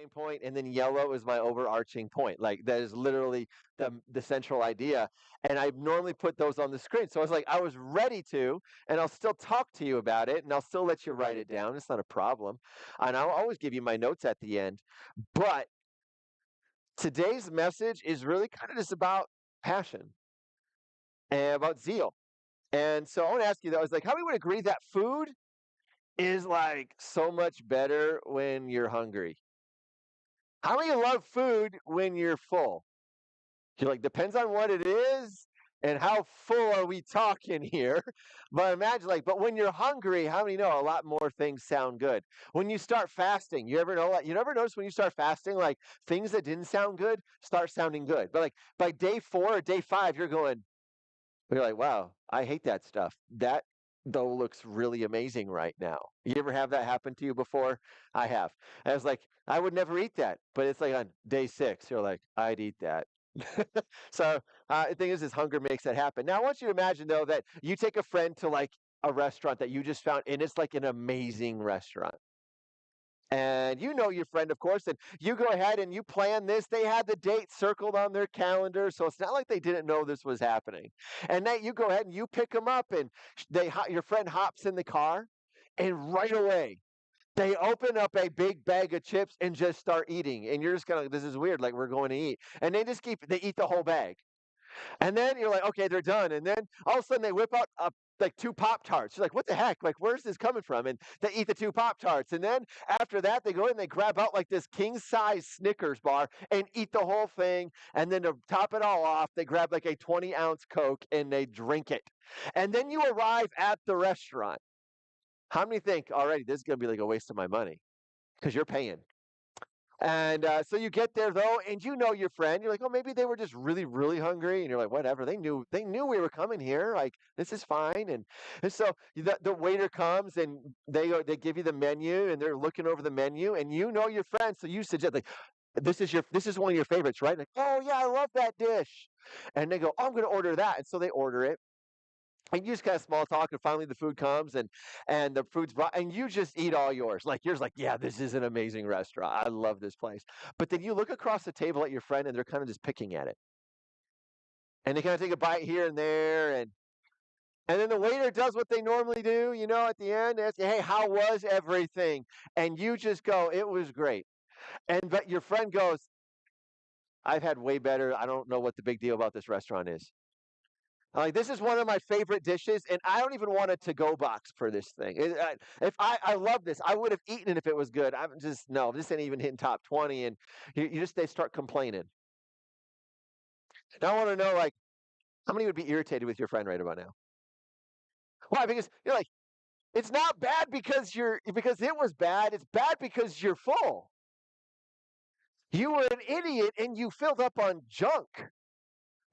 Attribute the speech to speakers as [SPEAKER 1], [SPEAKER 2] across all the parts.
[SPEAKER 1] main point, and then yellow is my overarching point. Like that is literally the central idea. And I normally put those on the screen. So I was like, I was ready to, and I'll still talk to you about it, and I'll still let you write it down. It's not a problem. And I'll always give you my notes at the end. But today's message is really kind of just about passion and about zeal. And so I want to ask you though, I was like, how many would agree that food is like so much better when you're hungry? How many love food when you're full? You're like, depends on what it is and how full are we talking here. But imagine like, but when you're hungry, how many know a lot more things sound good? When you start fasting, you ever know like you never notice when you start fasting, like things that didn't sound good start sounding good. But like by day 4 or day 5, you're like, wow, I hate that stuff. That though looks really amazing right now. You ever have that happen to you before? I have. I was like, I would never eat that. But it's like on day 6, you're like, I'd eat that. So the thing is hunger makes that happen. Now, I want you to imagine, though, that you take a friend to like a restaurant that you just found, and it's like an amazing restaurant. And you know your friend, of course, and you go ahead and you plan this. They had the date circled on their calendar, so it's not like they didn't know this was happening. And then you go ahead and you pick them up, and your friend hops in the car, and right away they open up a big bag of chips and just start eating. And you're just kind of, this is weird. Like we're going to eat, and they eat the whole bag. And then you're like, okay, they're done. And then all of a sudden they whip out like 2 Pop Tarts. You're like, what the heck? Like, where's this coming from? And they eat the 2 Pop Tarts. And then after that, they go in and they grab out like this king size Snickers bar and eat the whole thing. And then to top it all off, they grab like a 20-ounce Coke and they drink it. And then you arrive at the restaurant. How many think already this is going to be like a waste of my money? Because you're paying. And so you get there though, and you know your friend. You're like, oh, maybe they were just really, really hungry, and you're like, whatever. They knew we were coming here. Like this is fine. And so the waiter comes and they give you the menu, and they're looking over the menu, and you know your friend, so you suggest like, this is one of your favorites, right? Like, oh yeah, I love that dish. And they go, oh, I'm going to order that, and so they order it. And you just kind of small talk, and finally the food comes, and the food's brought, and you just eat all yours. Like yours, like, yeah, this is an amazing restaurant. I love this place. But then you look across the table at your friend, and they're kind of just picking at it, and they kind of take a bite here and there, and then the waiter does what they normally do, at the end, and say, hey, how was everything? And you just go, it was great. And but your friend goes, I've had way better. I don't know what the big deal about this restaurant is. Like this is one of my favorite dishes, and I don't even want a to-go box for this thing. If I love this, I would have eaten it if it was good. I'm just no, this ain't even hitting top 20, and they start complaining. Now I want to know like how many would be irritated with your friend right about now? Why? Because you're like it's not bad because it was bad. It's bad because you're full. You were an idiot and you filled up on junk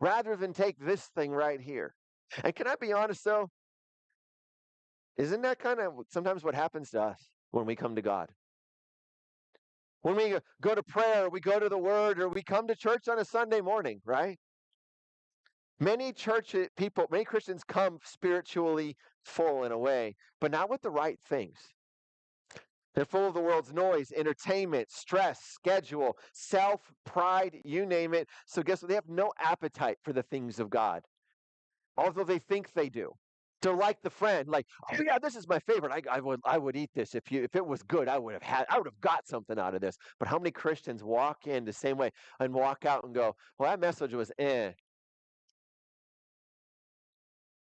[SPEAKER 1] rather than take this thing right here. And can I be honest though? Isn't that kind of sometimes what happens to us when we come to God? When we go to prayer, we go to the Word, or we come to church on a Sunday morning, right? Many Christians come spiritually full in a way, but not with the right things. They're full of the world's noise, entertainment, stress, schedule, self, pride, you name it. So guess what? They have no appetite for the things of God, although they think they do. They're like the friend, like, oh yeah, this is my favorite. I would eat this if it was good. I would have got something out of this. But how many Christians walk in the same way and walk out and go, well, that message was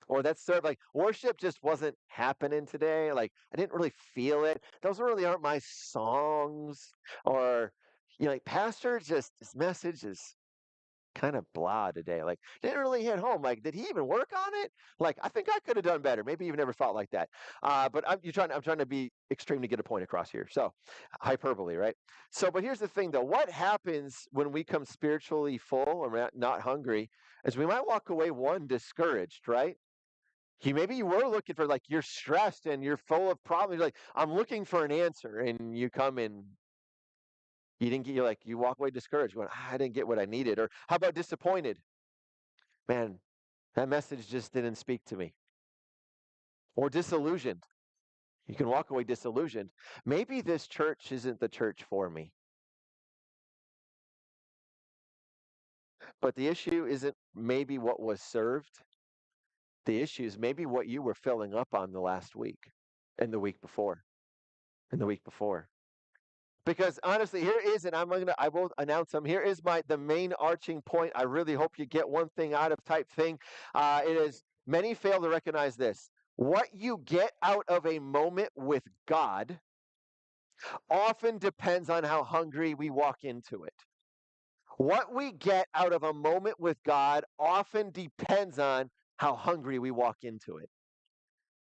[SPEAKER 1] or that's sort of like worship just wasn't happening today. Like I didn't really feel it. Those really aren't my songs. Or like pastor, just this message is kind of blah today. Like didn't really hit home. Like did he even work on it? Like I think I could have done better. Maybe you've never felt like that. But I'm trying to be extreme to get a point across here. So hyperbole, right? So, but here's the thing though. What happens when we come spiritually full or not hungry? Is we might walk away discouraged, right? Maybe you were looking for like you're stressed and you're full of problems. You're like, I'm looking for an answer, and you come in, you didn't get you walk away discouraged, going, I didn't get what I needed. Or how about disappointed? Man, that message just didn't speak to me. Or disillusioned. You can walk away disillusioned. Maybe this church isn't the church for me. But the issue isn't maybe what was served. The issue is maybe what you were filling up on the last week and the week before and the week before. Because honestly, here is, and I will announce them. Here is the main arching point. I really hope you get one thing out of type thing. It is many fail to recognize this. What you get out of a moment with God often depends on how hungry we walk into it. What we get out of a moment with God often depends on how hungry we walk into it.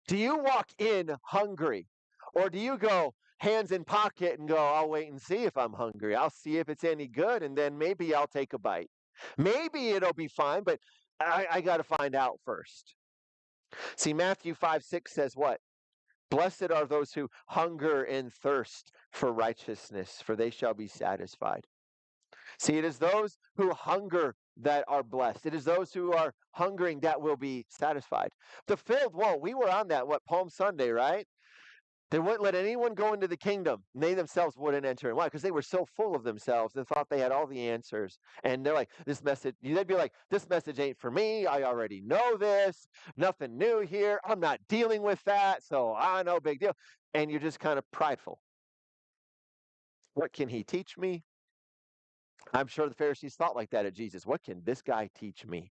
[SPEAKER 1] Do you walk in hungry? Or do you go hands in pocket and go, I'll wait and see if I'm hungry. I'll see if it's any good, and then maybe I'll take a bite. Maybe it'll be fine, but I got to find out first. See, Matthew 5:6 says what? Blessed are those who hunger and thirst for righteousness, for they shall be satisfied. See, it is those who hunger that are blessed. It is those who are hungering that will be satisfied. The filled won't. We were on that, Palm Sunday, right? They wouldn't let anyone go into the kingdom. They themselves wouldn't enter in. Why? Because they were so full of themselves and thought they had all the answers. And they're like, this message, they'd be like, this message ain't for me. I already know this. Nothing new here. I'm not dealing with that. So I know, big deal. And you're just kind of prideful. What can he teach me? I'm sure the Pharisees thought like that at Jesus. What can this guy teach me?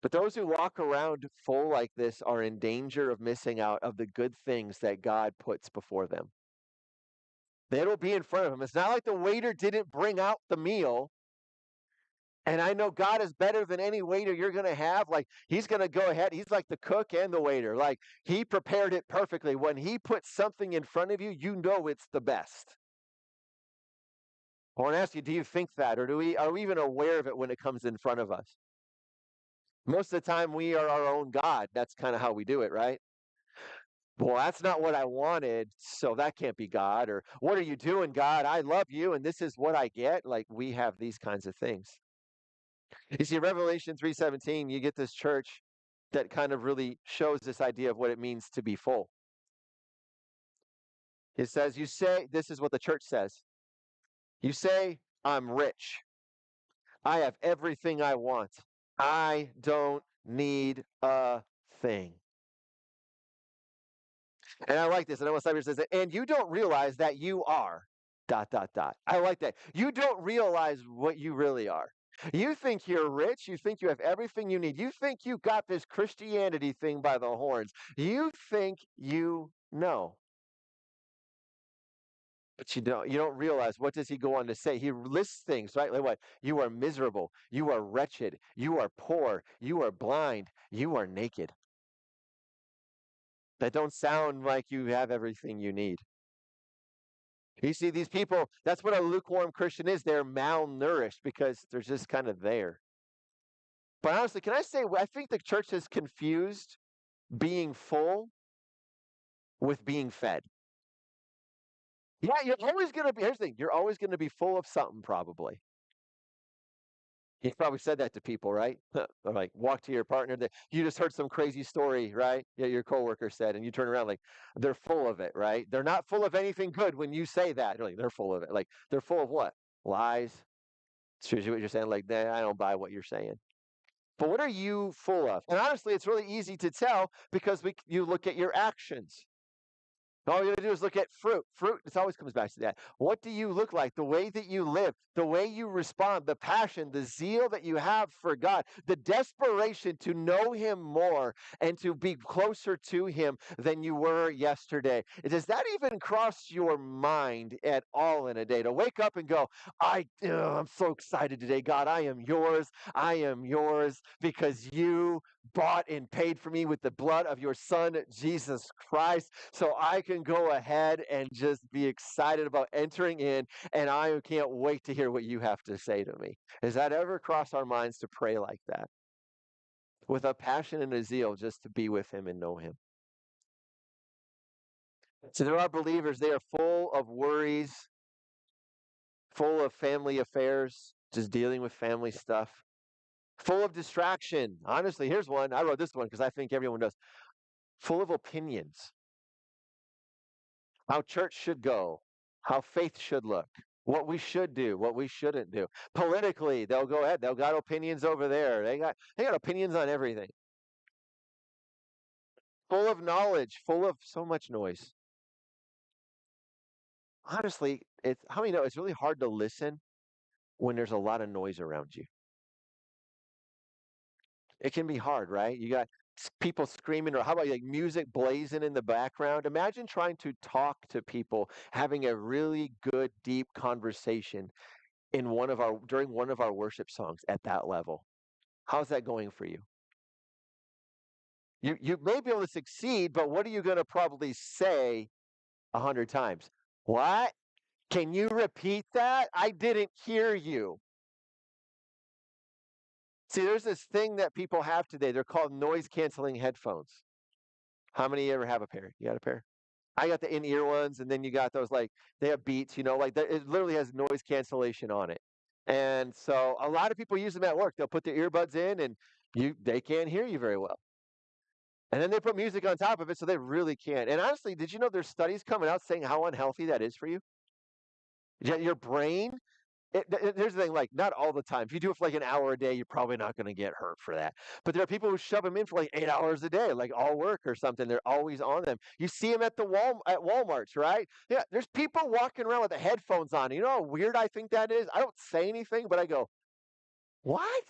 [SPEAKER 1] But those who walk around full like this are in danger of missing out of the good things that God puts before them. It'll be in front of them. It's not like the waiter didn't bring out the meal. And I know God is better than any waiter you're going to have. Like, he's going to go ahead. He's like the cook and the waiter. Like, he prepared it perfectly. When he puts something in front of you, you know it's the best. I want to ask you, do you think that? Or are we even aware of it when it comes in front of us? Most of the time, we are our own God. That's kind of how we do it, right? Well, that's not what I wanted, so that can't be God. Or what are you doing, God? I love you, and this is what I get. Like, we have these kinds of things. You see, Revelation 3:17, you get this church that kind of really shows this idea of what it means to be full. It says, you say, this is what the church says. You say, I'm rich. I have everything I want. I don't need a thing. And I like this. And I want somebody says, and you don't realize that you are ... I like that. You don't realize what you really are. You think you're rich. You think you have everything you need. You think you got this Christianity thing by the horns. You think you know. But you don't. You don't realize. What does he go on to say? He lists things, right? Like what? You are miserable. You are wretched. You are poor. You are blind. You are naked. That don't sound like you have everything you need. You see, these people, that's what a lukewarm Christian is. They're malnourished because they're just kind of there. But honestly, can I say, I think the church has confused being full with being fed. Yeah, you're always going to be, here's the thing, you're always going to be full of something, probably. You've probably said that to people, right? Or like, walk to your partner. That you just heard some crazy story, right? Yeah, your coworker said, and you turn around like they're full of it, right? They're not full of anything good when you say that. You're like, they're full of it. Like they're full of what? Lies. It's usually what you're saying. Like, nah, I don't buy what you're saying. But what are you full of? And honestly, it's really easy to tell because you look at your actions. All you gotta do is look at fruit. Fruit, it always comes back to that. What do you look like? The way that you live, the way you respond, the passion, the zeal that you have for God, the desperation to know Him more and to be closer to Him than you were yesterday. Does that even cross your mind at all in a day? To wake up and go, I'm so excited today, God. I am yours. I am yours because you bought and paid for me with the blood of your Son, Jesus Christ. So I can go ahead and just be excited about entering in, and I can't wait to hear what you have to say to me. Does that ever cross our minds to pray like that? With a passion and a zeal just to be with Him and know Him. So there are believers, they are full of worries, full of family affairs, just dealing with family stuff. Full of distraction. Honestly, here's one. I wrote this one because I think everyone does. Full of opinions. How church should go, how faith should look, what we should do, what we shouldn't do. Politically, they'll go ahead. They'll got opinions over there. They got opinions on everything. Full of knowledge, full of so much noise. Honestly, it's how many know it's really hard to listen when there's a lot of noise around you. It can be hard, right? You got people screaming, or how about like music blazing in the background? Imagine trying to talk to people, having a really good, deep conversation in one of our during one of our worship songs at that level. How's that going for you? You may be able to succeed, but what are you going to probably say 100 times? What? Can you repeat that? I didn't hear you. See, there's this thing that people have today. They're called noise canceling headphones. How many of you ever have a pair? You got a pair? I got the in-ear ones, and then you got those like they have Beats, like it literally has noise cancellation on it. And so a lot of people use them at work. They'll put their earbuds in, and they can't hear you very well. And then they put music on top of it, so they really can't. And honestly, did you know there's studies coming out saying how unhealthy that is for you? Your brain. Here's the thing, like not all the time. If you do it for like an hour a day, you're probably not going to get hurt for that. But there are people who shove them in for like 8 hours a day, like all work or something. They're always on them. You see them at at WalMarts, right? Yeah, there's people walking around with the headphones on. You know how weird I think that is? I don't say anything, but I go, what?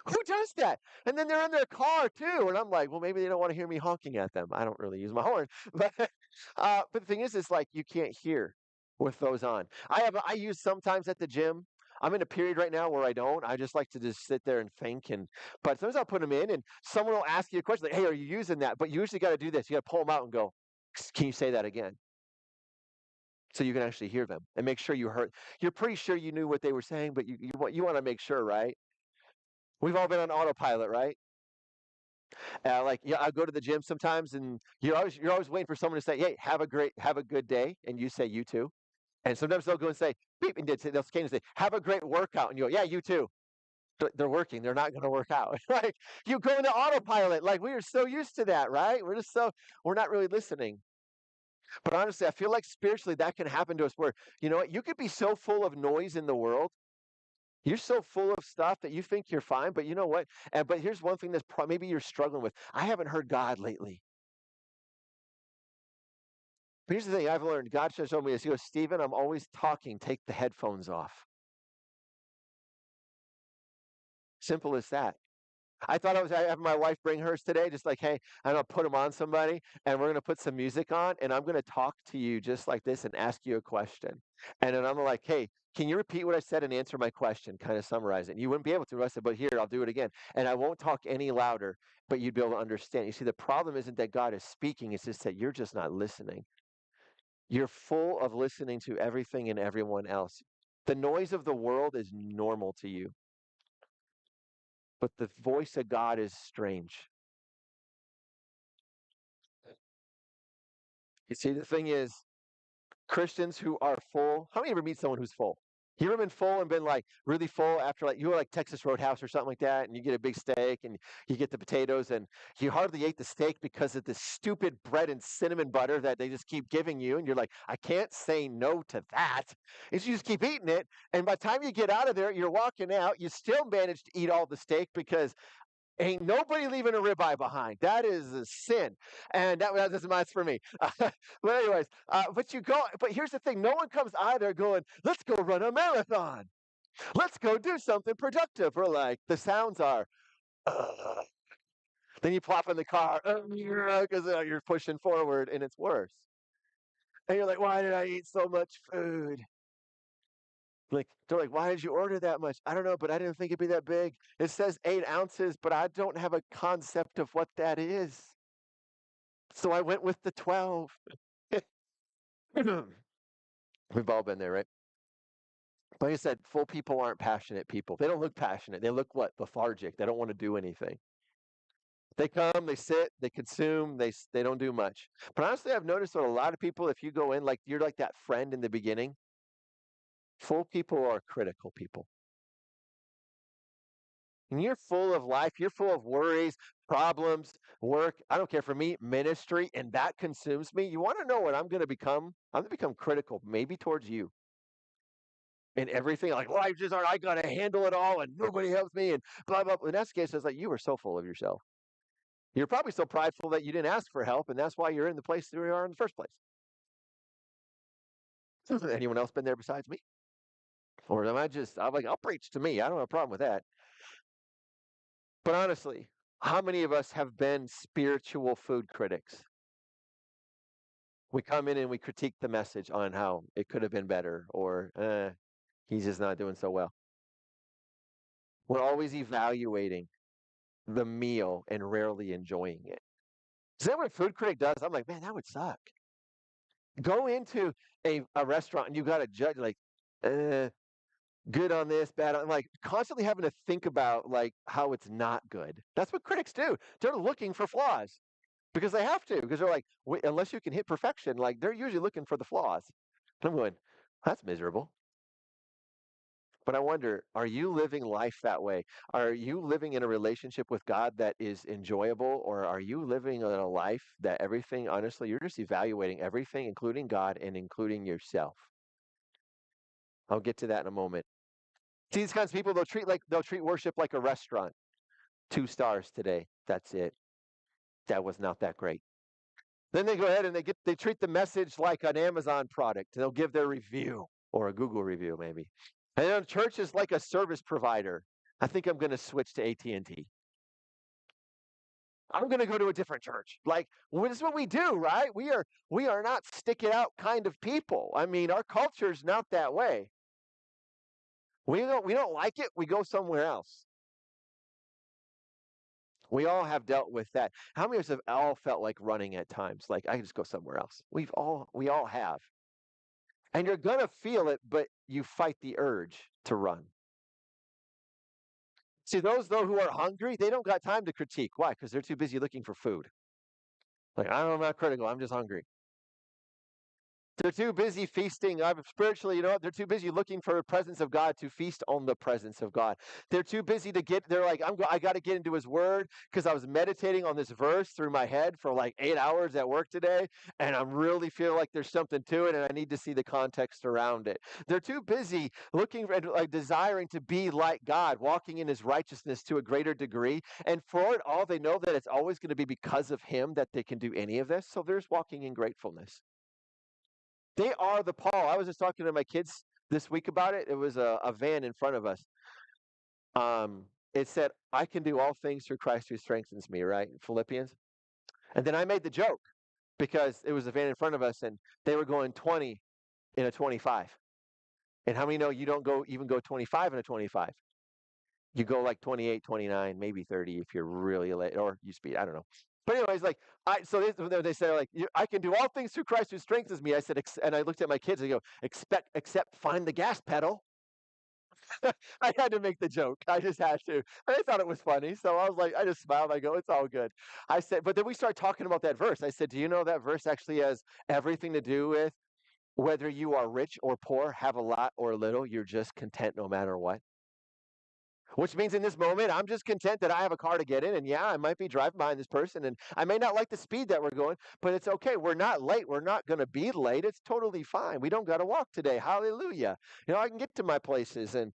[SPEAKER 1] Who does that? And then they're in their car too, and I'm like, well, maybe they don't want to hear me honking at them. I don't really use my horn, but the thing is like you can't hear with those on. I use sometimes at the gym. I'm in a period right now where I don't. I just like to just sit there and think, but sometimes I'll put them in, and someone will ask you a question like, "Hey, are you using that?" But you usually got to do this. You got to pull them out and go, "Can you say that again?" So you can actually hear them and make sure you heard. You're pretty sure you knew what they were saying, but you want to make sure, right? We've all been on autopilot, right? Like, yeah, I go to the gym sometimes, and you're always waiting for someone to say, "Hey, have a good day," and you say, "You too." And sometimes they'll go and say, "Beep," and they'll scan and say, "Have a great workout," and you go, "Yeah, you too." They're working. They're not going to work out. Like you go into autopilot. Like we are so used to that, right? We're not really listening. But honestly, I feel like spiritually that can happen to us. Where you know what, you could be so full of noise in the world. You're so full of stuff that you think you're fine, but you know what? But here's one thing that's maybe you're struggling with. I haven't heard God lately. But here's the thing I've learned. God should show me this. He goes, Stephen, I'm always talking. Take the headphones off. Simple as that. I thought I was having my wife bring hers today, just like, hey, I'm gonna put them on somebody, and we're gonna put some music on, and I'm gonna talk to you just like this and ask you a question. And then I'm like, hey, can you repeat what I said and answer my question? Kind of summarize it. And you wouldn't be able to. I said, but here, I'll do it again. And I won't talk any louder, but you'd be able to understand. You see, the problem isn't that God is speaking, it's just that you're just not listening. You're full of listening to everything and everyone else. The noise of the world is normal to you, but the voice of God is strange. You see, the thing is, Christians who are full, how many ever meet someone who's full? You ever been full and been like really full after like you were like Texas Roadhouse or something like that, and you get a big steak and you get the potatoes and you hardly ate the steak because of this stupid bread and cinnamon butter that they just keep giving you, and you're like, I can't say no to that. And so you just keep eating it, and by the time you get out of there, you're walking out, you still manage to eat all the steak because ain't nobody leaving a ribeye behind. That is a sin, and that's for me. But anyways, but here's the thing: no one comes either going, "Let's go run a marathon. Let's go do something productive." We're like, the sounds are. "Ugh." Then you plop in the car because you're pushing forward, and it's worse. And you're like, "Why did I eat so much food?" Like they're like, "Why did you order that much?" I don't know, but I didn't think it'd be that big. It says 8 ounces, but I don't have a concept of what that is. So I went with the 12. We've all been there, right? Like I said, full people aren't passionate people. They don't look passionate. They look what? Lethargic. They don't want to do anything. They come, they sit, they consume, they don't do much. But honestly, I've noticed that a lot of people, if you go in like you're like that friend in the beginning, full people are critical people. And you're full of life, you're full of worries, problems, work. I don't care, for me, ministry, and that consumes me. You want to know what I'm going to become? I'm going to become critical, maybe towards you. and everything. Like life just hard. I gotta handle it all, and nobody helps me, and blah blah. In that case, it's like you were so full of yourself. You're probably so prideful that you didn't ask for help, and that's why you're in the place that you are in the first place. Anyone else been there besides me? Or am I just, I'm like, I'll preach to me. I don't have a problem with that. But honestly, how many of us have been spiritual food critics? We come in and we critique the message on how it could have been better, or he's just not doing so well. We're always evaluating the meal and rarely enjoying it. Is that what a food critic does? I'm like, man, that would suck. Go into a restaurant and you got to judge, like, uh, good on this, bad on, like constantly having to think about like how it's not good. That's what critics do. They're looking for flaws because they have to, because they're like, wait, unless you can hit perfection, like they're usually looking for the flaws. And I'm going, that's miserable. But I wonder, are you living life that way? Are you living in a relationship with God that is enjoyable, or are you living in a life that everything, honestly, you're just evaluating everything, including God and including yourself? I'll get to that in a moment. See, these kinds of people, they'll treat worship like a restaurant. 2 stars today. That's it. That was not that great. Then they go ahead and they treat the message like an Amazon product. They'll give their review or a Google review maybe. And then church is like a service provider. I think I'm going to switch to AT&T. I'm going to go to a different church. Like, this is what we do, right? We are not stick it out kind of people. I mean, our culture's not that way. We don't like it. We go somewhere else. We all have dealt with that. How many of us have all felt like running at times? Like I can just go somewhere else. We all have. And you're gonna feel it, but you fight the urge to run. See, those though who are hungry, they don't got time to critique. Why? Because they're too busy looking for food. Like I'm not critical. I'm just hungry. They're too busy feasting. I'm spiritually, you know what? They're too busy looking for the presence of God to feast on the presence of God. They're too busy to get, they're like, I got to get into his word because I was meditating on this verse through my head for like 8 hours at work today. And I'm really feeling like there's something to it and I need to see the context around it. They're too busy looking for, like desiring to be like God, walking in his righteousness to a greater degree. And for it all, they know that it's always going to be because of him that they can do any of this. So there's walking in gratefulness. They are the Paul. I was just talking to my kids this week about it. It was a van in front of us. Um, it said, I can do all things through Christ who strengthens me, right? Philippians. And then I made the joke because it was a van in front of us and they were going 20 in a 25. And how many know you don't go 25 in a 25? You go like 28, 29, maybe 30 if you're really late, or you speed. I don't know. But anyways, like they say like I can do all things through Christ who strengthens me. I said, and I looked at my kids and I go, except find the gas pedal. I had to make the joke. I just had to. And I thought it was funny. So I was like, I just smiled. I go, it's all good. I said, but then we started talking about that verse. I said, do you know that verse actually has everything to do with whether you are rich or poor, have a lot or little, you're just content no matter what? Which means in this moment, I'm just content that I have a car to get in. And yeah, I might be driving behind this person and I may not like the speed that we're going, but it's okay. We're not late. We're not going to be late. It's totally fine. We don't got to walk today. Hallelujah. I can get to my places and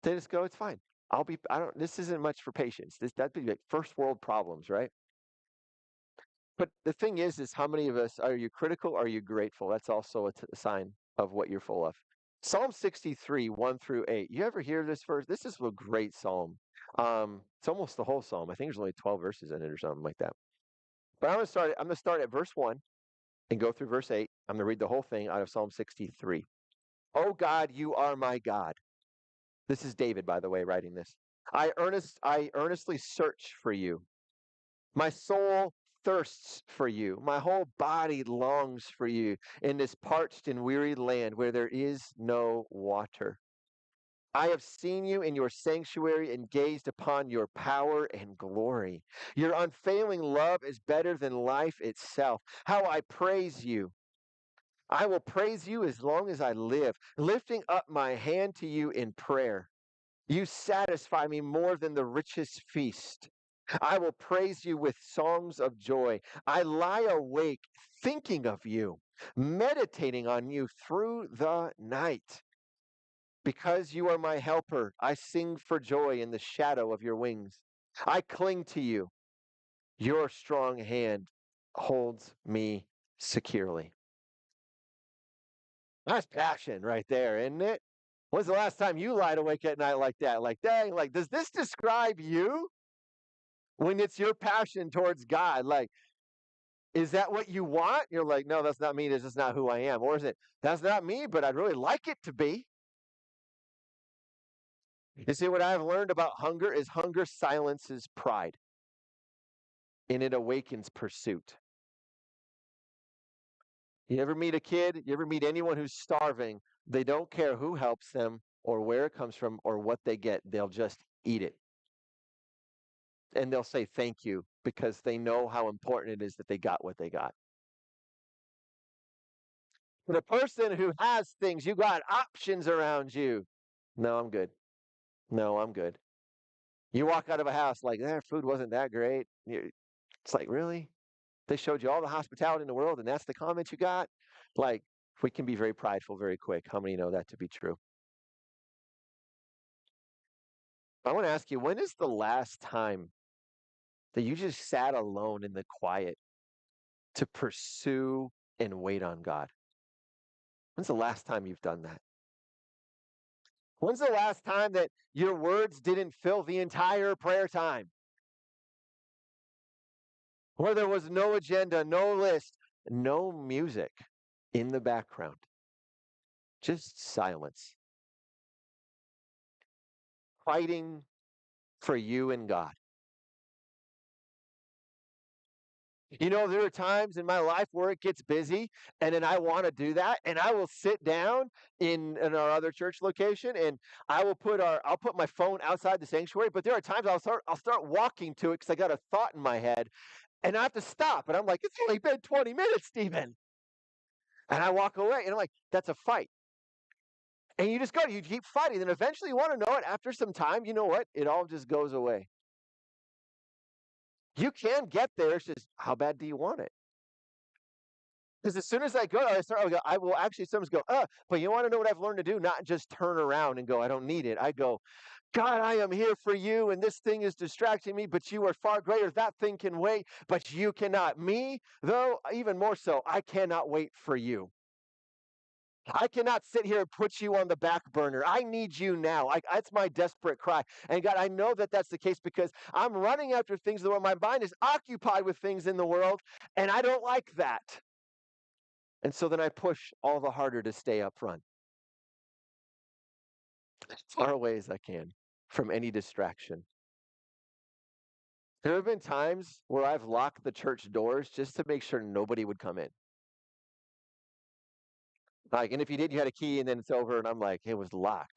[SPEAKER 1] they just go, it's fine. This isn't much for patience. That'd be like first world problems, right? But the thing is how many of us, are you critical? Are you grateful? That's also a sign of what you're full of. Psalm 63, 1 through 8. You ever hear this verse? This is a great psalm. It's almost the whole psalm. I think there's only 12 verses in it or something like that. But I'm gonna start at verse 1 and go through verse 8. I'm gonna read the whole thing out of Psalm 63. Oh God, you are my God. This is David, by the way, writing this. I earnestly search for you. My soul thirsts for you. My whole body longs for you in this parched and weary land where there is no water. I have seen you in your sanctuary and gazed upon your power and glory. Your unfailing love is better than life itself. How I praise you. I will praise you as long as I live, lifting up my hand to you in prayer. You satisfy me more than the richest feast. I will praise you with songs of joy. I lie awake thinking of you, meditating on you through the night. Because you are my helper, I sing for joy in the shadow of your wings. I cling to you. Your strong hand holds me securely. That's passion right there, isn't it? When's the last time you lied awake at night like that? Like, dang, like, does this describe you when it's your passion towards God? Like, is that what you want? You're like, no, that's not me. This is not who I am. Or is it, that's not me, but I'd really like it to be? You see, what I've learned about hunger silences pride and it awakens pursuit. You ever meet a kid? You ever meet anyone who's starving? They don't care who helps them or where it comes from or what they get. They'll just eat it. And they'll say thank you because they know how important it is that they got what they got. For the person who has things, you got options around you. No, I'm good. No, I'm good. You walk out of a house like, their food wasn't that great. It's like, really? They showed you all the hospitality in the world, and that's the comment you got? Like, we can be very prideful very quick. How many know that to be true? I want to ask you, when is the last time that you just sat alone in the quiet to pursue and wait on God? When's the last time you've done that? When's the last time that your words didn't fill the entire prayer time? Where there was no agenda, no list, no music in the background, just silence, fighting for you and God. You know, there are times in my life where it gets busy and then I want to do that. And I will sit down in our other church location and I'll put my phone outside the sanctuary. But there are times I'll start walking to it because I got a thought in my head and I have to stop. And I'm like, it's only been 20 minutes, Stephen. And I walk away and I'm like, that's a fight. And you just go, you keep fighting. And eventually you want to know it. After some time, you know what? It all just goes away. You can get there. It's just how bad do you want it? Because as soon as I go, I will actually sometimes go, but you want to know what I've learned to do? Not just turn around and go, I don't need it. I go, God, I am here for you, and this thing is distracting me, but you are far greater. That thing can wait, but you cannot. Me, though, even more so, I cannot wait for you. I cannot sit here and put you on the back burner. I need you now. That's my desperate cry. And God, I know that that's the case because I'm running after things in the world. My mind is occupied with things in the world, and I don't like that. And so then I push all the harder to stay up front, as far away as I can from any distraction. There have been times where I've locked the church doors just to make sure nobody would come in. Like, and if you did, you had a key and then it's over. And I'm like, it was locked.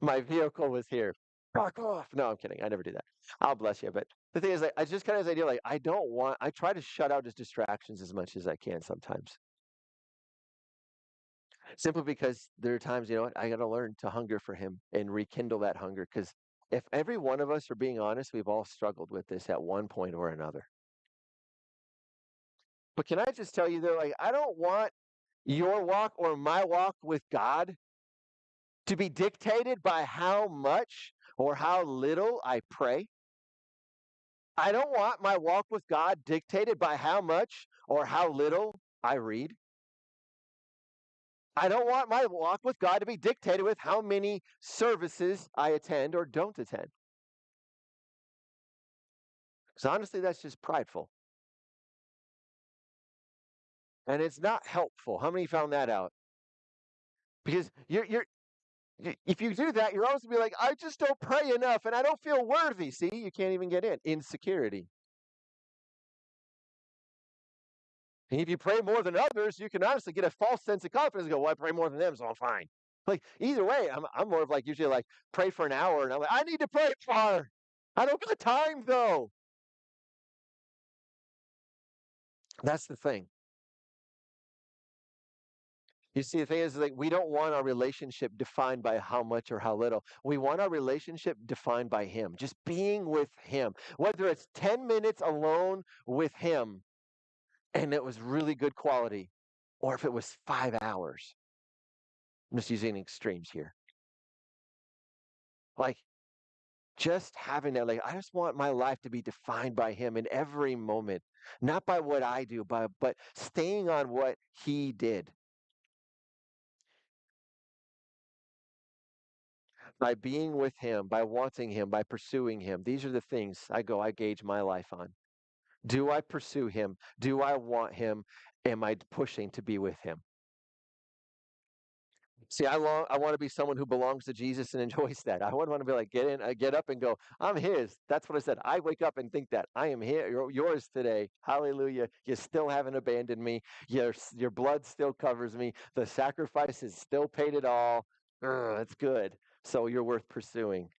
[SPEAKER 1] My vehicle was here. Fuck off. No, I'm kidding. I never do that. I'll bless you. But the thing is, like, I just kind of this idea, like, I try to shut out just distractions as much as I can sometimes. Simply because there are times, you know what, I got to learn to hunger for him and rekindle that hunger. Because if every one of us are being honest, we've all struggled with this at one point or another. But can I just tell you, though, like, I don't want your walk or my walk with God to be dictated by how much or how little I pray. I don't want my walk with God dictated by how much or how little I read. I don't want my walk with God to be dictated with how many services I attend or don't attend. Because honestly, that's just prideful. And it's not helpful. How many found that out? Because if you do that, you're always gonna be like, I just don't pray enough and I don't feel worthy. See, you can't even get in. Insecurity. And if you pray more than others, you can honestly get a false sense of confidence and go, well, I pray more than them, so I'm fine. Like either way, I'm more of like usually like pray for an hour and I'm like, I need to pray more. I don't got time though. That's the thing. You see, the thing is like we don't want our relationship defined by how much or how little. We want our relationship defined by him, just being with him. Whether it's 10 minutes alone with him and it was really good quality, or if it was 5 hours. I'm just using extremes here. Like just having that, like, I just want my life to be defined by him in every moment, not by what I do, but staying on what he did. By being with him, by wanting him, by pursuing him. These are the things I gauge my life on. Do I pursue him? Do I want him? Am I pushing to be with him? See, I want to be someone who belongs to Jesus and enjoys that. I wouldn't want to be like get in, I get up and go, I'm his. That's what I said. I wake up and think that I am here, yours today. Hallelujah. You still haven't abandoned me. Your blood still covers me. The sacrifice is still paid it all. It's good. So you're worth pursuing.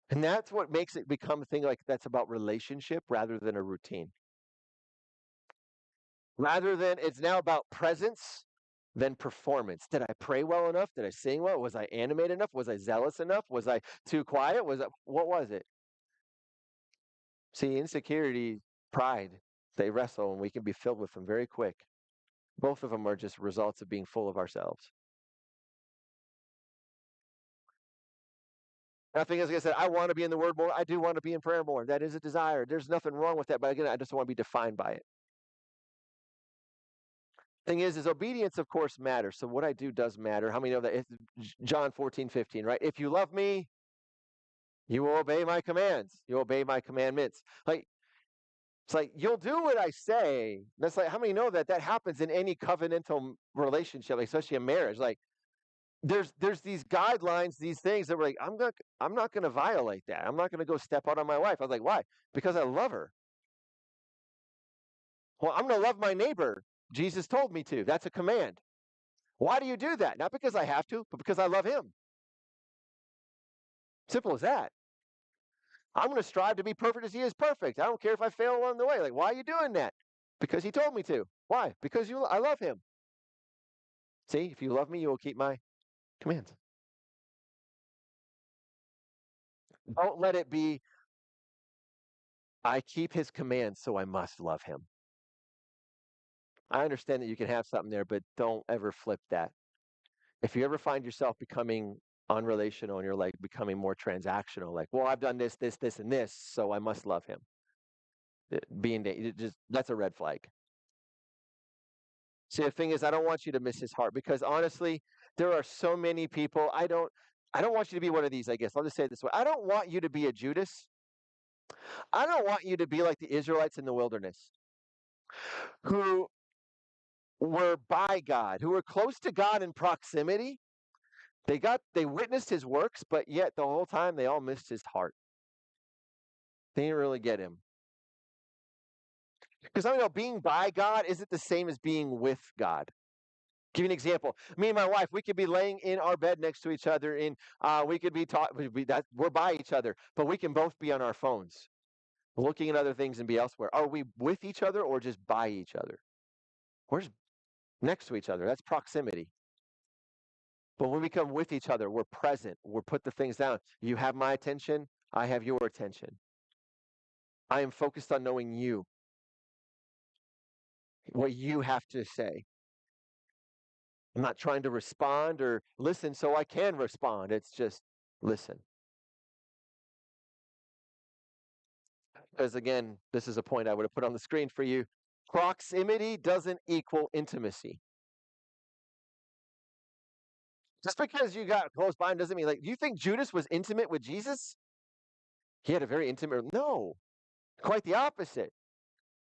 [SPEAKER 1] And that's what makes it become a thing like that's about relationship rather than a routine. Rather than it's now about presence than performance. Did I pray well enough? Did I sing well? Was I animated enough? Was I zealous enough? Was I too quiet? What was it? See, insecurity, pride, they wrestle and we can be filled with them very quick. Both of them are just results of being full of ourselves. Nothing, as I said, I want to be in the word more. I do want to be in prayer more. That is a desire. There's nothing wrong with that. But again, I just want to be defined by it. Thing is obedience, of course, matters. So what I do does matter. How many know that? It's John 14:15, right? If you love me, you will obey my commands. You obey my commandments. Like, it's like, you'll do what I say. That's like, how many know that that happens in any covenantal relationship, like, especially a marriage? Like, there's these guidelines, these things that were like, I'm not going to violate that. I'm not going to go step out on my wife. I was like, why? Because I love her. Well, I'm going to love my neighbor. Jesus told me to. That's a command. Why do you do that? Not because I have to, but because I love him. Simple as that. I'm going to strive to be perfect as he is perfect. I don't care if I fail along the way. Like, why are you doing that? Because he told me to. Why? Because I love him. See, if you love me, you will keep my commands. Don't let it be, I keep his commands, so I must love him. I understand that you can have something there, but don't ever flip that. If you ever find yourself becoming unrelational and you're like becoming more transactional, like, well, I've done this, this, this, and this, so I must love him. That's a red flag. See, the thing is, I don't want you to miss his heart because honestly, there are so many people. I don't want you to be one of these, I guess. I'll just say it this way. I don't want you to be a Judas. I don't want you to be like the Israelites in the wilderness who were by God, who were close to God in proximity. They witnessed his works, but yet the whole time they all missed his heart. They didn't really get him. Because I know being by God isn't the same as being with God. Give you an example. Me and my wife, we could be laying in our bed next to each other, and we could be we're by each other, but we can both be on our phones, looking at other things and be elsewhere. Are we with each other or just by each other? We're just next to each other. That's proximity. But when we come with each other, we're present. We're put the things down. You have my attention. I have your attention. I am focused on knowing you, what you have to say. I'm not trying to respond or listen so I can respond. It's just listen. Because again, this is a point I would have put on the screen for you. Proximity doesn't equal intimacy. Just because you got close by doesn't mean, like, do you think Judas was intimate with Jesus? He had a very intimate, no, quite the opposite.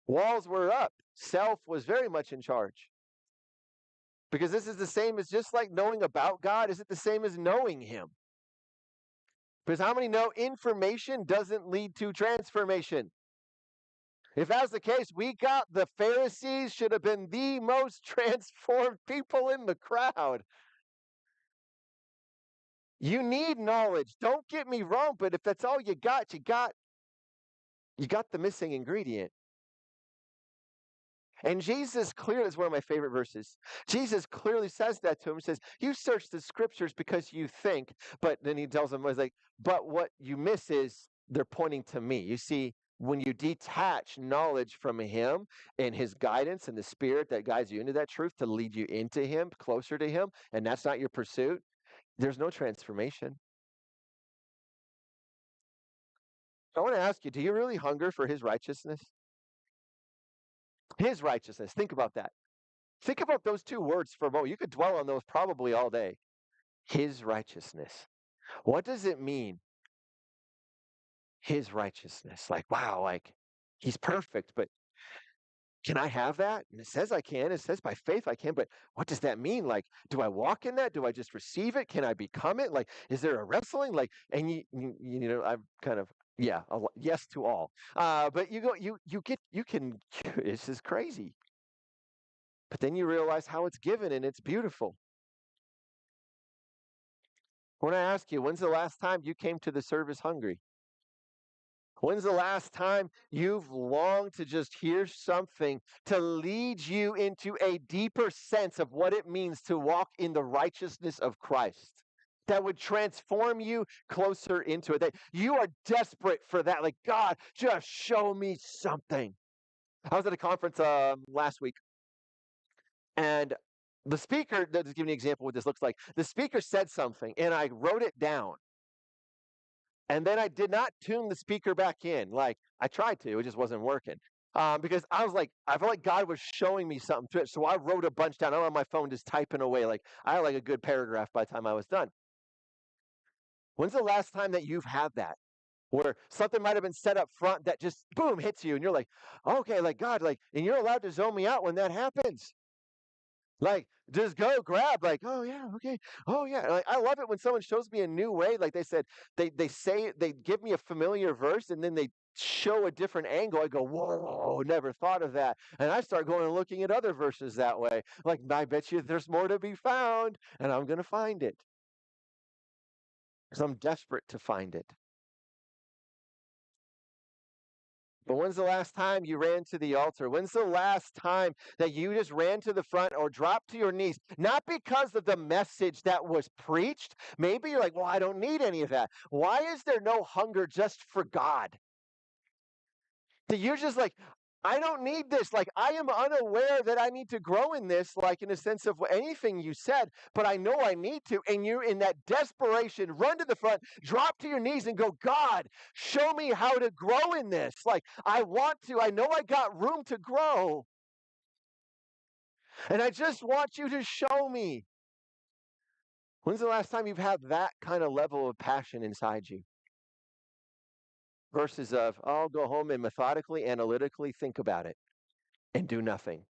[SPEAKER 1] Walls were up. Self was very much in charge. Because this is the same as just like knowing about God, is it the same as knowing him? Because how many know information doesn't lead to transformation? If that's the case, the Pharisees should have been the most transformed people in the crowd. You need knowledge. Don't get me wrong, but if that's all you got the missing ingredient. And Jesus clearly is one of my favorite verses. Jesus clearly says that to him. He says, you search the scriptures because you think, but then he tells them, but what you miss is they're pointing to me. You see, when you detach knowledge from him and his guidance and the spirit that guides you into that truth to lead you into him, closer to him, and that's not your pursuit, there's no transformation. I want to ask you, do you really hunger for his righteousness? His righteousness. Think about that. Think about those two words for a moment. You could dwell on those probably all day. His righteousness. What does it mean? His righteousness. Like, wow, like he's perfect, but can I have that? And it says I can. It says by faith I can, but what does that mean? Like, do I walk in that? Do I just receive it? Can I become it? Like, is there a wrestling? Like, and I'm kind of yeah, yes to all. But you go, you get, you can. This is crazy. But then you realize how it's given and it's beautiful. When I ask you, when's the last time you came to the service hungry? When's the last time you've longed to just hear something to lead you into a deeper sense of what it means to walk in the righteousness of Christ? That would transform you closer into it. That you are desperate for that. Like, God, just show me something. I was at a conference last week, and the speaker, let's give you an example of what this looks like. The speaker said something, and I wrote it down. And then I did not tune the speaker back in. Like I tried to, it just wasn't working. Because I was like, I felt like God was showing me something through it. So I wrote a bunch down. I'm on my phone just typing away. Like I had like a good paragraph by the time I was done. When's the last time that you've had that? Where something might have been set up front that just boom hits you and you're like, okay, like God, like, and you're allowed to zone me out when that happens. Like, just go grab, like, oh yeah, okay, oh yeah. Like, I love it when someone shows me a new way. Like they said, they say they give me a familiar verse and then they show a different angle. I go, whoa, never thought of that. And I start going and looking at other verses that way. Like, I bet you there's more to be found, and I'm gonna find it because I'm desperate to find it. But when's the last time you ran to the altar? When's the last time that you just ran to the front or dropped to your knees? Not because of the message that was preached. Maybe you're like, well, I don't need any of that. Why is there no hunger just for God? That you're just like, I don't need this. Like, I am unaware that I need to grow in this, like, in a sense of anything you said, but I know I need to. And you're in that desperation, run to the front, drop to your knees, and go, God, show me how to grow in this. Like, I want to. I know I got room to grow. And I just want you to show me. When's the last time you've had that kind of level of passion inside you? Versus of, I'll go home and methodically, analytically think about it and do nothing.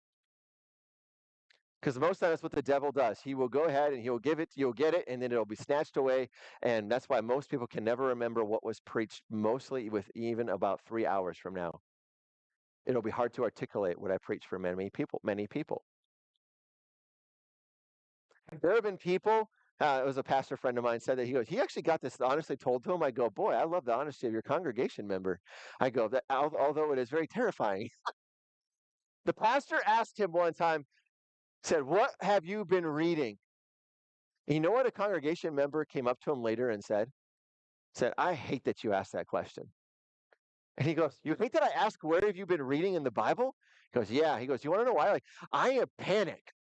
[SPEAKER 1] Because most times that's what the devil does. He will go ahead and he'll give it, you'll get it, and then it'll be snatched away. And that's why most people can never remember what was preached, mostly with even about 3 hours from now. It'll be hard to articulate what I preached for many people, many people. There have been people, it was a pastor friend of mine said that he goes, he actually got this honestly told to him. I go, boy, I love the honesty of your congregation member. I go, that although it is very terrifying. The pastor asked him one time, said, what have you been reading? And you know what a congregation member came up to him later and said? Said, I hate that you asked that question. And he goes, you hate that I ask where have you been reading in the Bible? He goes, yeah. He goes, you want to know why? Like, I am panicked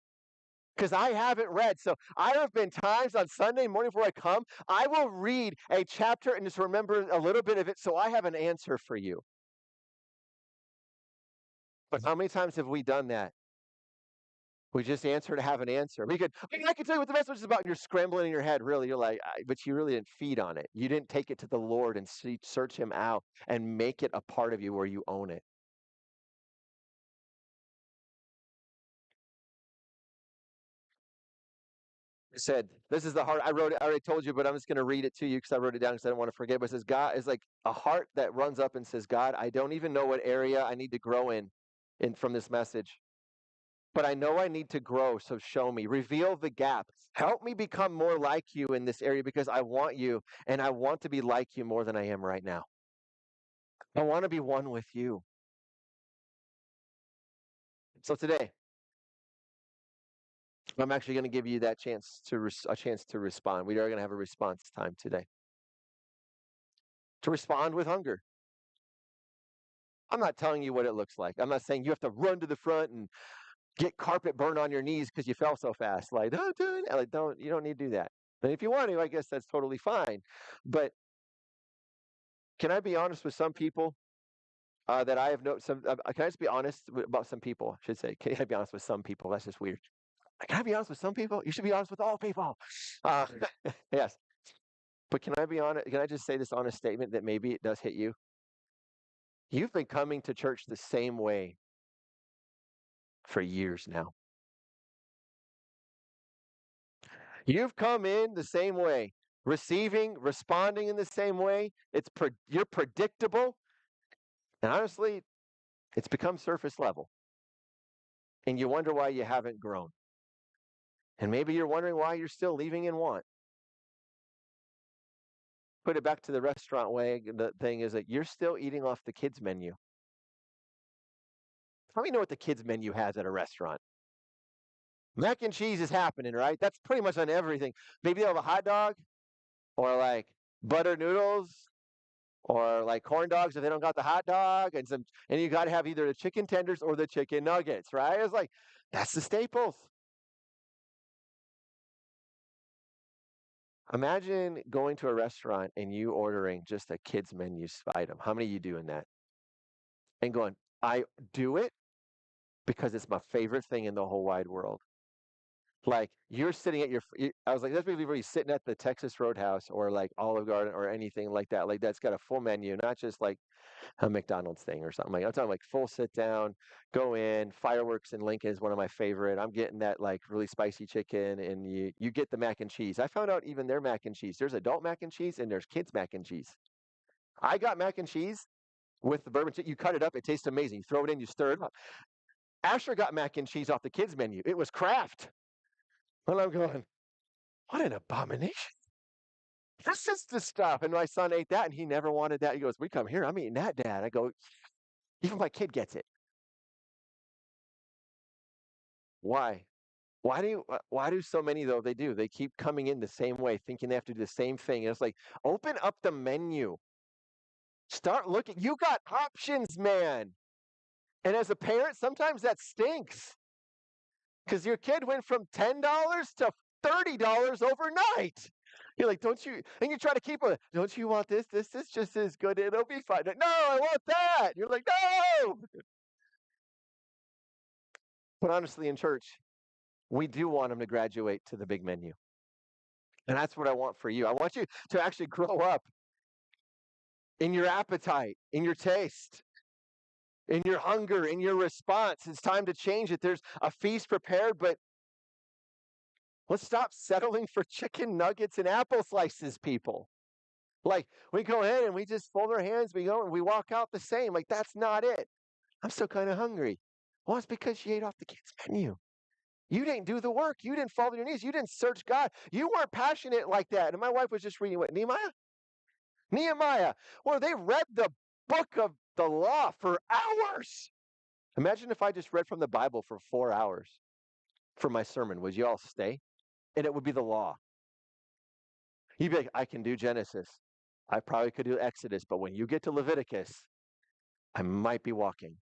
[SPEAKER 1] because I haven't read. So I have been times on Sunday morning before I come, I will read a chapter and just remember a little bit of it so I have an answer for you. But how many times have we done that? We just answer to have an answer. I can tell you what the message is about. And you're scrambling in your head, really. You're like, but you really didn't feed on it. You didn't take it to the Lord and search Him out and make it a part of you where you own it. I said, this is the heart. I wrote it. I already told you, but I'm just going to read it to you because I wrote it down because I don't want to forget. But it says, God is like a heart that runs up and says, God, I don't even know what area I need to grow in from this message. But I know I need to grow, so show me. Reveal the gap. Help me become more like you in this area because I want you and I want to be like you more than I am right now. I want to be one with you. So today, I'm actually going to give you that chance to a chance to respond. We are going to have a response time today. To respond with hunger. I'm not telling you what it looks like. I'm not saying you have to run to the front and get carpet burn on your knees because you fell so fast. Like, don't do it. Like, don't you don't need to do that. And if you want to, I guess that's totally fine. But can I be honest with some people that I have no some? Can I just be honest about some people? I should say. Can I be honest with some people? That's just weird. Can I be honest with some people? You should be honest with all people. Uh, yes. But can I be honest? Can I just say this honest statement that maybe it does hit you? You've been coming to church the same way for years now. You've come in the same way, receiving, responding in the same way. You're predictable, and honestly, it's become surface level. And you wonder why you haven't grown. And maybe you're wondering why you're still leaving in want. Put it back to the restaurant way. The thing is that you're still eating off the kids' menu. How many know what the kids' menu has at a restaurant? Mac and cheese is happening, right? That's pretty much on everything. Maybe they'll have a hot dog or like butter noodles or like corn dogs if they don't got the hot dog and you got to have either the chicken tenders or the chicken nuggets, right? It's like that's the staples. Imagine going to a restaurant and you ordering just a kids menu item. How many of you doing that? And going, I do it because it's my favorite thing in the whole wide world. Like you're sitting at I was like, that's maybe where you're sitting at the Texas Roadhouse or like Olive Garden or anything like that. Like that's got a full menu, not just like a McDonald's thing or something. Like I'm talking like full sit down, go in. Fireworks in Lincoln is one of my favorite. I'm getting that like really spicy chicken, and you get the mac and cheese. I found out even their mac and cheese. There's adult mac and cheese and there's kids mac and cheese. I got mac and cheese with the bourbon. You cut it up, it tastes amazing. You throw it in, you stir it up. Asher got mac and cheese off the kids menu. It was Kraft. And I'm going, what an abomination. This is the stuff. And my son ate that and he never wanted that. He goes, we come here, I'm eating that, Dad. I go, even my kid gets it. Why? Why do so many though they do? They keep coming in the same way, thinking they have to do the same thing. And it's like, open up the menu. Start looking. You got options, man. And as a parent, sometimes that stinks. Because your kid went from $10 to $30 overnight. You're like, don't you? And you try to keep it. Don't you want this? This is just as good. It'll be fine. No, I want that. You're like, no. But honestly, in church, we do want them to graduate to the big menu. And that's what I want for you. I want you to actually grow up in your appetite, in your taste, in your hunger, in your response. It's time to change it. There's a feast prepared, but let's stop settling for chicken nuggets and apple slices, people. Like we go ahead and we just fold our hands, we go and we walk out the same. Like that's not it. I'm still kind of hungry. Well, it's because you ate off the kids' menu. You didn't do the work. You didn't fall to your knees. You didn't search God. You weren't passionate like that. And my wife was just reading what Nehemiah? Nehemiah. Well, they read the book of the law for hours. Imagine if I just read from the Bible for 4 hours for my sermon. Would you all stay? And it would be the law. You'd be like, I can do Genesis. I probably could do Exodus, but when you get to Leviticus, I might be walking.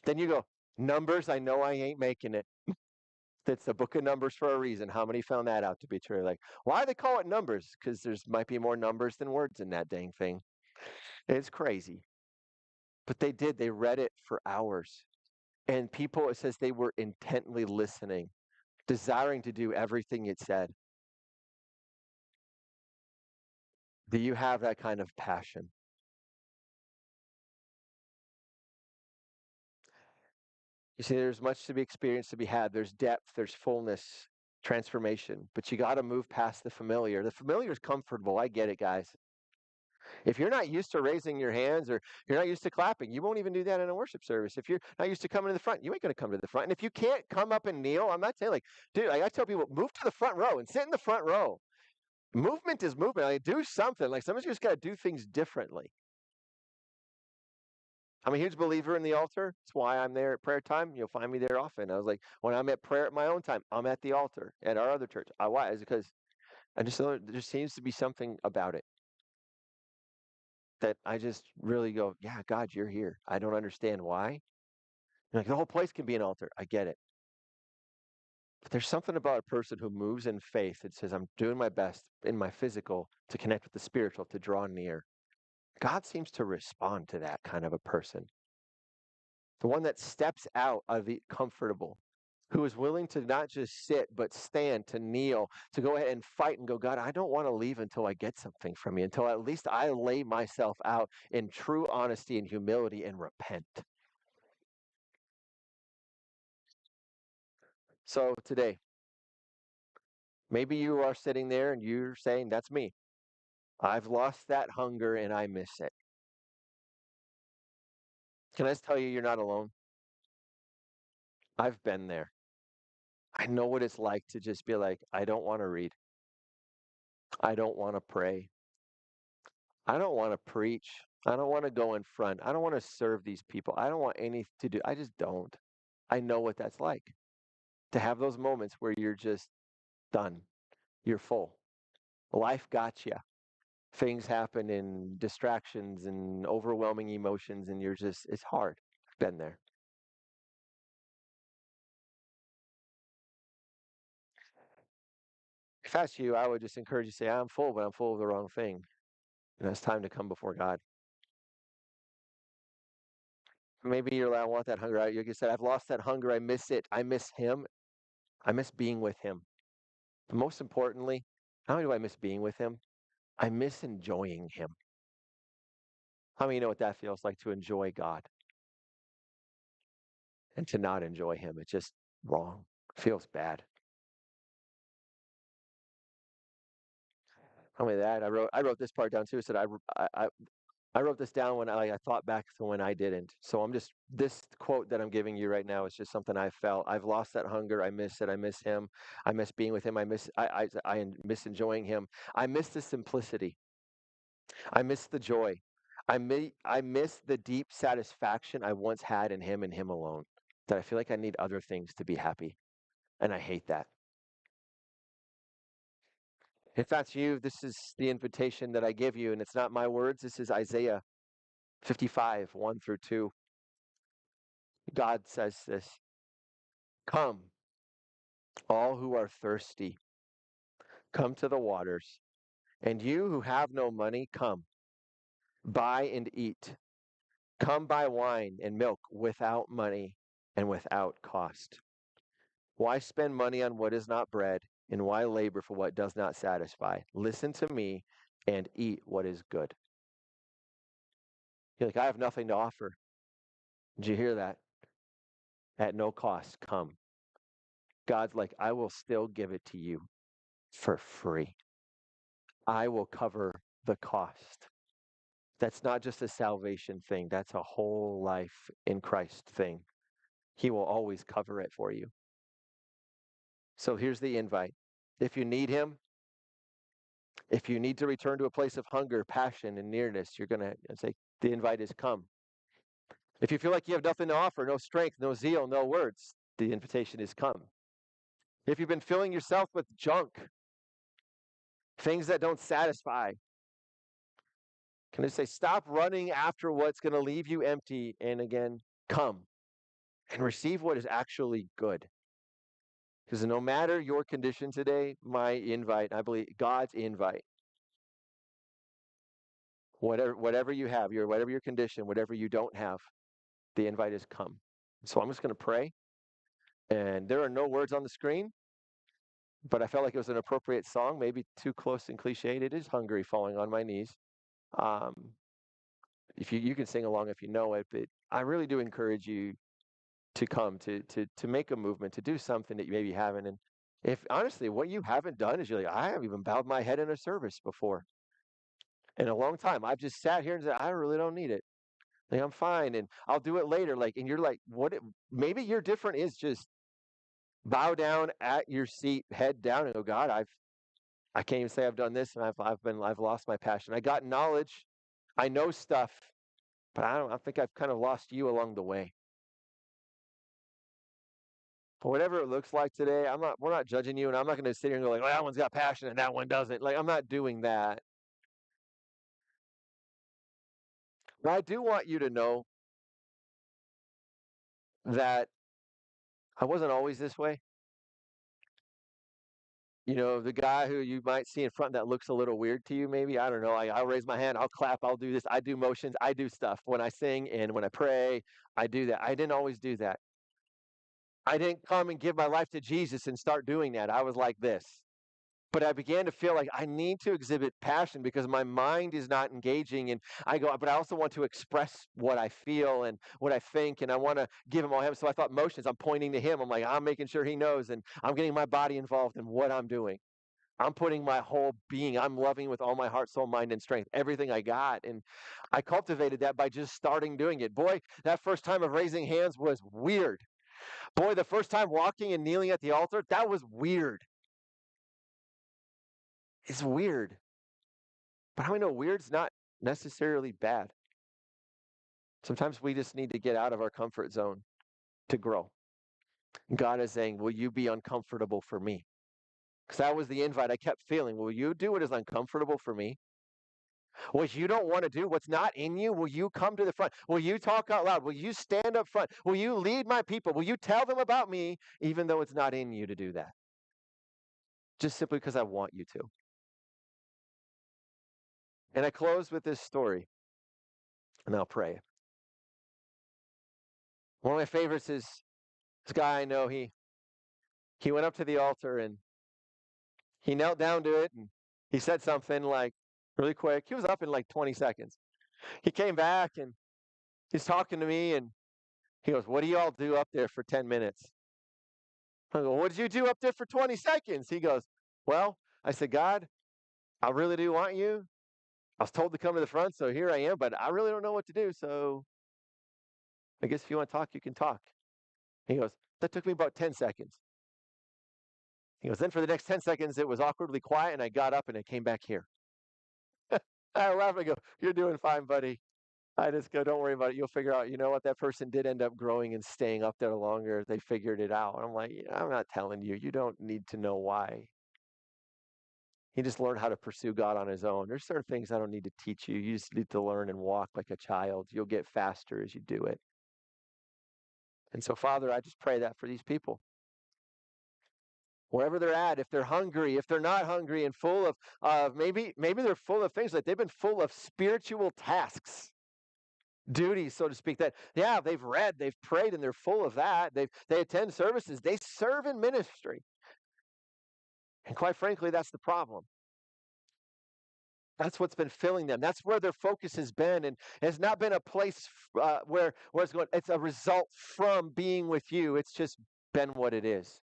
[SPEAKER 1] Then you go, Numbers, I know I ain't making it. It's the book of Numbers for a reason. How many found that out to be true? Like, why they call it Numbers? Because there's might be more numbers than words in that dang thing. It's crazy. But they did. They read it for hours. And people, it says they were intently listening, desiring to do everything it said. Do you have that kind of passion? You see, there's much to be experienced, to be had. There's depth, there's fullness, transformation. But you got to move past the familiar. The familiar is comfortable. I get it, guys. If you're not used to raising your hands or you're not used to clapping, you won't even do that in a worship service. If you're not used to coming to the front, you ain't going to come to the front. And if you can't come up and kneel, I'm not saying like, dude, I tell people, move to the front row and sit in the front row. Movement is movement. Like, do something. Like sometimes you just got to do things differently. I'm a huge believer in the altar. That's why I'm there at prayer time. You'll find me there often. I was like, when I'm at prayer at my own time, I'm at the altar at our other church. Why? Is because I just know there just seems to be something about it. that I just really go, yeah, God, you're here. I don't understand why. Like the whole place can be an altar. I get it. But there's something about a person who moves in faith and says, I'm doing my best in my physical to connect with the spiritual, to draw near. God seems to respond to that kind of a person. The one that steps out of the comfortable, who is willing to not just sit, but stand, to kneel, to go ahead and fight and go, God, I don't want to leave until I get something from you, until at least I lay myself out in true honesty and humility and repent. So today, maybe you are sitting there and you're saying, that's me. I've lost that hunger and I miss it. Can I just tell you, you're not alone? I've been there. I know what it's like to just be like, I don't want to read. I don't want to pray. I don't want to preach. I don't want to go in front. I don't want to serve these people. I don't want anything to do. I just don't. I know what that's like to have those moments where you're just done. You're full. Life got you. Things happen and distractions and overwhelming emotions, and you're just, it's hard. Been there. If that's you, I would just encourage you to say, I'm full, but I'm full of the wrong thing. And it's time to come before God. Maybe you're like, I want that hunger. Like you said, I've lost that hunger. I miss it. I miss Him. I miss being with Him. But most importantly, not only do I miss being with Him, I miss enjoying Him. How many know what that feels like to enjoy God and to not enjoy Him? It's just wrong. It feels bad. How many of that? I wrote this part down too. It said I wrote this down when I thought back to when I didn't. So I'm just, this quote that I'm giving you right now is just something I felt. I've lost that hunger. I miss it. I miss Him. I miss being with Him. I miss enjoying Him. I miss the simplicity. I miss the joy. I miss the deep satisfaction I once had in Him and Him alone. That I feel like I need other things to be happy. And I hate that. If that's you, this is the invitation that I give you. And it's not my words. This is Isaiah 55, 1 through 2. God says this: Come, all who are thirsty, come to the waters. And you who have no money, come, buy and eat. Come buy wine and milk without money and without cost. Why spend money on what is not bread, and why labor for what does not satisfy? Listen to me and eat what is good. You're like, I have nothing to offer. Did you hear that? At no cost, come. God's like, I will still give it to you for free. I will cover the cost. That's not just a salvation thing, that's a whole life in Christ thing. He will always cover it for you. So here's the invite. If you need Him, if you need to return to a place of hunger, passion, and nearness, you're going to say, the invite is come. If you feel like you have nothing to offer, no strength, no zeal, no words, the invitation is come. If you've been filling yourself with junk, things that don't satisfy, can I say, stop running after what's going to leave you empty, and again, come and receive what is actually good. Because no matter your condition today, my invite, I believe God's invite, whatever you have, whatever your condition, whatever you don't have, the invite is come. So I'm just going to pray, and there are no words on the screen, but I felt like it was an appropriate song, maybe too close and cliched. It is Hungry, Falling on My Knees. Um, if you can sing along if you know it, but I really do encourage you to come, to make a movement, to do something that you maybe haven't. And if honestly what you haven't done is you're like, I haven't even bowed my head in a service before in a long time. I've just sat here and said, I really don't need it. Like, I'm fine and I'll do it later. Like, and you're like, maybe your different is just bow down at your seat, head down, and go, God, I can't even say I've done this, and I've lost my passion. I got knowledge, I know stuff, but I think I've kind of lost you along the way. But whatever it looks like today, we're not judging you, and I'm not going to sit here and go like, well, that one's got passion and that one doesn't. Like, I'm not doing that. But I do want you to know that I wasn't always this way. The guy who you might see in front that looks a little weird to you, maybe, I don't know. I'll raise my hand, I'll clap, I'll do this, I do motions, I do stuff. When I sing and when I pray, I do that. I didn't always do that. I didn't come and give my life to Jesus and start doing that. I was like this. But I began to feel like I need to exhibit passion because my mind is not engaging. And I go, but I also want to express what I feel and what I think. And I want to give him all him. So I thought motions, I'm pointing to him. I'm like, I'm making sure he knows. And I'm getting my body involved in what I'm doing. I'm putting my whole being, I'm loving with all my heart, soul, mind, and strength, everything I got. And I cultivated that by just starting doing it. Boy, that first time of raising hands was weird. Boy, the first time walking and kneeling at the altar, that was weird. It's weird. But how many know weird's not necessarily bad? Sometimes we just need to get out of our comfort zone to grow. God is saying, will you be uncomfortable for me? Because that was the invite I kept feeling. Will you do what is uncomfortable for me? What you don't want to do, what's not in you, will you come to the front? Will you talk out loud? Will you stand up front? Will you lead my people? Will you tell them about me, even though it's not in you to do that? Just simply because I want you to. And I close with this story, and I'll pray. One of my favorites is this guy I know. He went up to the altar and he knelt down to it and he said something like really quick. He was up in like 20 seconds. He came back and he's talking to me and he goes, "What do you all do up there for 10 minutes?" I go, "What did you do up there for 20 seconds?" He goes, "Well," I said, "God, I really do want you. I was told to come to the front, so here I am, but I really don't know what to do. So I guess if you want to talk, you can talk." He goes, "That took me about 10 seconds." He goes, "Then for the next 10 seconds, it was awkwardly quiet, and I got up and I came back here." I laugh and I go, "You're doing fine, buddy." I just go, "Don't worry about it. You'll figure out." You know what? That person did end up growing and staying up there longer. They figured it out. I'm like, I'm not telling you. You don't need to know why. He just learned how to pursue God on his own. There's certain things I don't need to teach you. You just need to learn and walk like a child. You'll get faster as you do it. And so, Father, I just pray that for these people. Wherever they're at, if they're hungry, if they're not hungry and full of maybe they're full of things like they've been full of spiritual tasks, duties, so to speak, that yeah, they've read, they've prayed, and they're full of that. They attend services, they serve in ministry. And quite frankly, that's the problem. That's what's been filling them. That's where their focus has been, and it's not been a place where it's going. It's a result from being with you. It's just been what it is.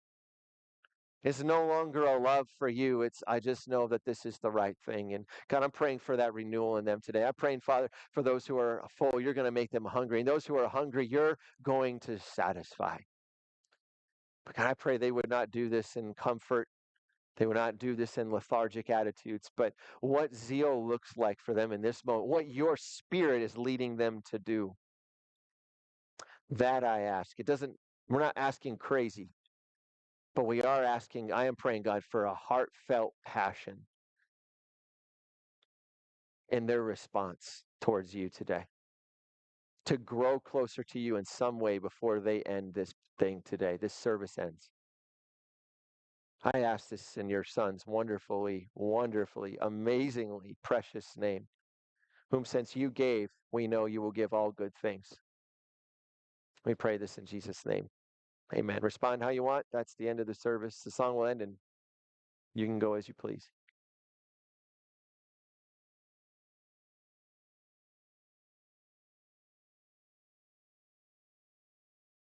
[SPEAKER 1] It's no longer a love for you. It's I just know that this is the right thing. And God, I'm praying for that renewal in them today. I'm praying, Father, for those who are full, you're going to make them hungry. And those who are hungry, you're going to satisfy. But God, I pray they would not do this in comfort. They would not do this in lethargic attitudes, but what zeal looks like for them in this moment, what your spirit is leading them to do. That I ask. We're not asking crazy, but we are asking, I am praying, God, for a heartfelt passion in their response towards you today, to grow closer to you in some way before they end this thing today, this service ends. I ask this in your son's wonderfully, wonderfully, amazingly precious name, whom since you gave, we know you will give all good things. We pray this in Jesus' name. Amen. Respond how you want. That's the end of the service. The song will end and you can go as you please.